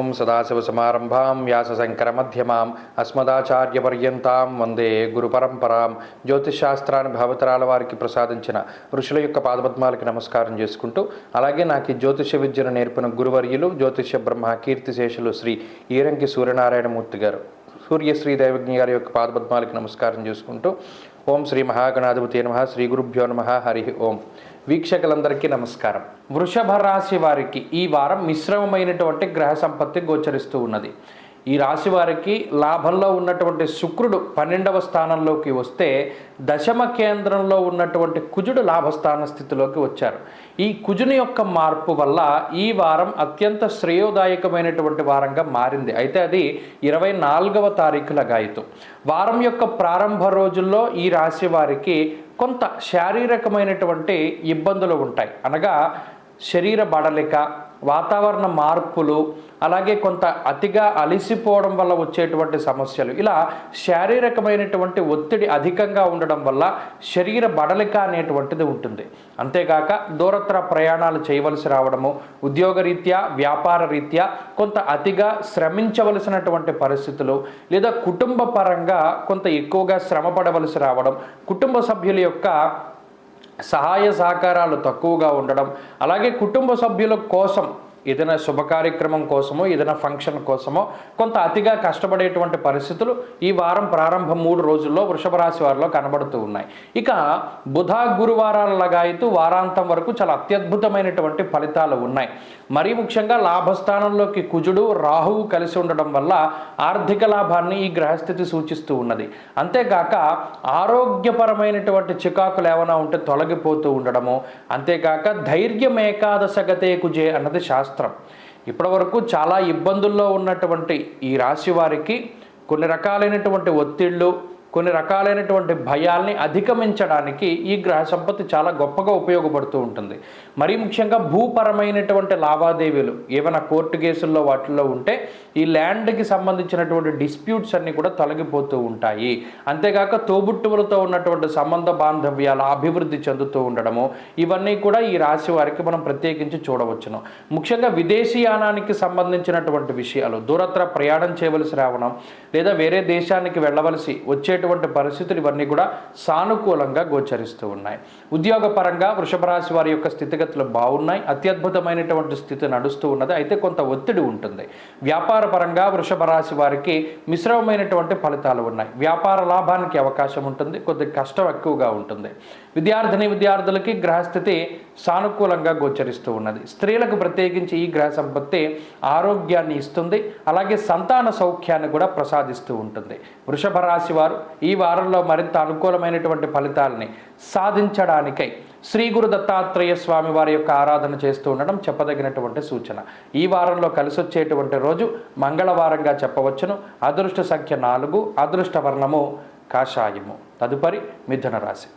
ఓం సదాశివసమారంభాం వ్యాసశంకరమధ్యమాం అస్మదాచార్యపర్యంతాం వందే గురు పరంపరాం. జ్యోతిషాస్త్రాన్ని భావతరాల వారికి ప్రసాదించిన ఋషుల యొక్క పాదపద్మాలకి నమస్కారం చేసుకుంటూ, అలాగే నాకు ఈ జ్యోతిష విద్యను నేర్పిన గురువర్యులు జ్యోతిష బ్రహ్మ కీర్తిశేషులు శ్రీ ఈరంకి సూర్యనారాయణమూర్తి గారు, సూర్యశ్రీ దైవజ్ఞ గారి యొక్క పాదపద్మాలకి నమస్కారం చేసుకుంటూ, ఓం శ్రీ మహాగణాధిపతి నమః, శ్రీ గురుభ్యో నమః, హరి ఓం. వీక్షకులందరికీ నమస్కారం. వృషభ రాశి వారికి ఈ వారం మిశ్రమమైనటువంటి గ్రహ సంపత్తి గోచరిస్తూ ఉన్నది. ఈ రాశి వారికి లాభంలో ఉన్నటువంటి శుక్రుడు 12వ స్థానంలోకి వస్తే, దశమ కేంద్రంలో ఉన్నటువంటి కుజుడు లాభస్థాన స్థితిలోకి వచ్చారు. ఈ కుజుని యొక్క మార్పు వల్ల ఈ వారం అత్యంత శ్రేయోదాయకమైనటువంటి వారంగా మారింది. అయితే అది 24వ తారీఖు లగాయితూ. వారం యొక్క ప్రారంభ రోజుల్లో ఈ రాశి వారికి కొంత శారీరకమైనటువంటి ఇబ్బందులు ఉంటాయి. అనగా శరీర బడలిక, వాతావరణ మార్పులు, అలాగే కొంత అతిగా అలిసిపోవడం వల్ల వచ్చేటువంటి సమస్యలు, ఇలా శారీరకమైనటువంటి ఒత్తిడి అధికంగా ఉండడం వల్ల శరీర బడలిక అనేటువంటిది ఉంటుంది. అంతేకాక దూరత్ర ప్రయాణాలు చేయవలసి రావడము, ఉద్యోగరీత్యా వ్యాపార రీత్యా కొంత అతిగా శ్రమించవలసినటువంటి పరిస్థితులు, లేదా కుటుంబ పరంగా కొంత ఎక్కువగా శ్రమ పడవలసి రావడం, కుటుంబ సభ్యుల యొక్క సహాయ సహకారాలు తక్కువగా ఉండడం, అలాగే కుటుంబ సభ్యుల కోసం ఏదైనా శుభ కార్యక్రమం కోసమో ఏదైనా ఫంక్షన్ కోసమో కొంత అతిగా కష్టపడేటువంటి పరిస్థితులు ఈ వారం ప్రారంభ 3 రోజుల్లో వృషభ రాశి వారిలో కనబడుతూ ఉన్నాయి. ఇక బుధ గురువారాల లగాయితూ వారాంతం వరకు చాలా అత్యద్భుతమైనటువంటి ఫలితాలు ఉన్నాయి. మరీ ముఖ్యంగా లాభస్థానంలోకి కుజుడు రాహువు కలిసి ఉండడం వల్ల ఆర్థిక లాభాన్ని ఈ గ్రహస్థితి సూచిస్తూ ఉన్నది. అంతేకాక ఆరోగ్యపరమైనటువంటి చికాకులు ఏమైనా ఉంటే తొలగిపోతూ ఉండడము, అంతేకాక ధైర్యం ఏకాదశగతే కుజే అన్నది శాస్త్రం. ఇప్పటి వరకు చాలా ఇబ్బందుల్లో ఉన్నటువంటి ఈ రాశి వారికి కొన్ని రకాలైనటువంటి ఒత్తిళ్ళు, కొన్ని రకాలైనటువంటి భయాల్ని అధిగమించడానికి ఈ గ్రహ సంపత్తి చాలా గొప్పగా ఉపయోగపడుతూ ఉంటుంది. మరీ ముఖ్యంగా భూపరమైనటువంటి లావాదేవీలు ఏమైనా కోర్టు కేసుల్లో వాటిల్లో ఉంటే ఈ ల్యాండ్కి సంబంధించినటువంటి డిస్ప్యూట్స్ అన్నీ కూడా తొలగిపోతూ ఉంటాయి. అంతేకాక తోబుట్టువులతో ఉన్నటువంటి సంబంధ బాంధవ్యాలు అభివృద్ధి చెందుతూ ఉండడము, ఇవన్నీ కూడా ఈ రాశి వారికి మనం ప్రత్యేకించి చూడవచ్చును. ముఖ్యంగా విదేశీయానానికి సంబంధించినటువంటి విషయాలు, దూరత్ర ప్రయాణం చేయవలసి రావడం, లేదా వేరే దేశానికి వెళ్ళవలసి వచ్చేటువంటి పరిస్థితులు, ఇవన్నీ కూడా సానుకూలంగా గోచరిస్తూ ఉన్నాయి. ఉద్యోగపరంగా వృషభ రాశి వారి యొక్క స్థితిగతులు బాగున్నాయి. అత్యద్భుతమైనటువంటి స్థితి నడుస్తూ ఉన్నది. అయితే కొంత ఒత్తిడి ఉంటుంది. వ్యాపార పరంగా వృషభ రాశి వారికి మిశ్రమమైనటువంటి ఫలితాలు ఉన్నాయి. వ్యాపార లాభానికి అవకాశం ఉంటుంది, కొద్ది కష్టం ఎక్కువగా ఉంటుంది. విద్యార్థులకి గ్రహస్థితి సానుకూలంగా గోచరిస్తూ ఉన్నది. స్త్రీలకు ప్రత్యేకించి ఈ గ్రహ సంపత్తి ఆరోగ్యాన్ని ఇస్తుంది, అలాగే సంతాన సౌఖ్యాన్ని కూడా ప్రసాదిస్తూ ఉంటుంది. వృషభ రాశి వారు ఈ వారంలో మరింత అనుకూలమైనటువంటి ఫలితాలని సాధించడానికై శ్రీ గురు దత్తాత్రేయ స్వామి వారి యొక్క ఆరాధన చేస్తూ ఉండడం చెప్పదగినటువంటి సూచన. ఈ వారంలో కలిసి వచ్చేటువంటి రోజు మంగళవారంగా చెప్పవచ్చును. అదృష్ట సంఖ్య 4, అదృష్ట వర్ణము కాషాయము. తదుపరి మిథున రాశి.